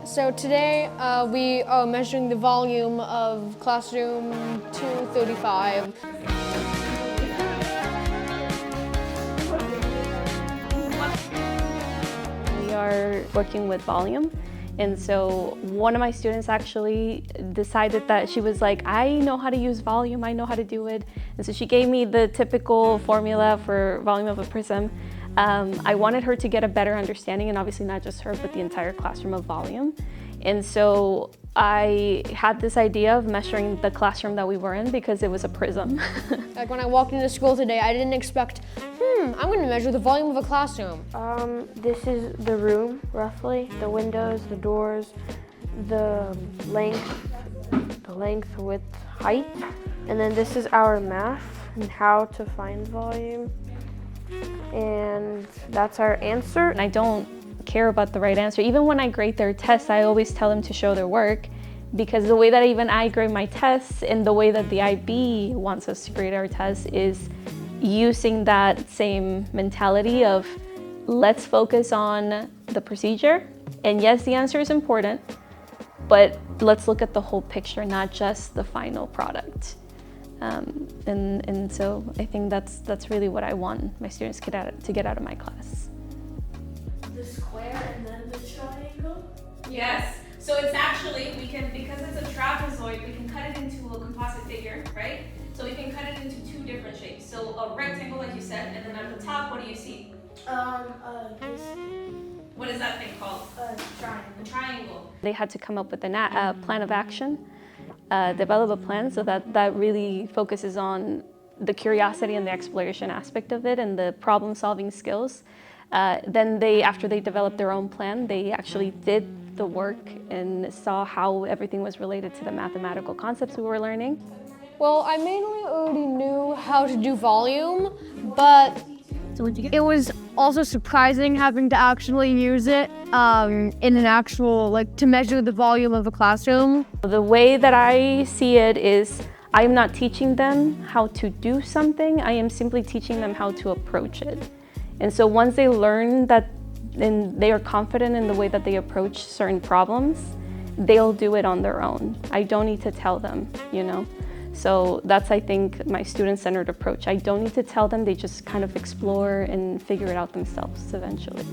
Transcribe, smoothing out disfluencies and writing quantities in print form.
So today we are measuring the volume of classroom 235. We are working with volume. And so one of my students actually decided that she was like, I know how to use volume, I know how to do it. And so she gave me the typical formula for volume of a prism. I wanted her to get a better understanding, and obviously not just her, but the entire classroom of volume. And so I had this idea of measuring the classroom that we were in because it was a prism. Like when I walked into school today, I didn't expect, I'm gonna measure the volume of a classroom. This is the room, roughly. The windows, the doors, the length, width, height. And then this is our math and how to find volume. And that's our answer. And I don't care about the right answer. Even when I grade their tests, I always tell them to show their work, because the way that even I grade my tests and the way that the IB wants us to grade our tests is using that same mentality of let's focus on the procedure. And yes, the answer is important, but let's look at the whole picture, not just the final product. And so I think that's really what I want my students to get out of my class. The square and then the triangle? Yes. So it's actually, because it's a trapezoid, we can cut it into a composite figure, right? So we can cut it into two different shapes. So a rectangle, like you said, and then at the top, what do you see? What is that thing called? Triangle. A triangle. They had to come up with a plan of action, develop a plan so that really focuses on the curiosity and the exploration aspect of it and the problem-solving skills. Then after they developed their own plan, they actually did the work and saw how everything was related to the mathematical concepts we were learning. Well, I mainly already knew how to do volume, but it was also surprising having to actually use it in an actual, to measure the volume of a classroom. The way that I see it is I'm not teaching them how to do something, I am simply teaching them how to approach it. And so once they learn that and they are confident in the way that they approach certain problems, they'll do it on their own. I don't need to tell them, So that's, I think, my student-centered approach. I don't need to tell them, they just kind of explore and figure it out themselves eventually.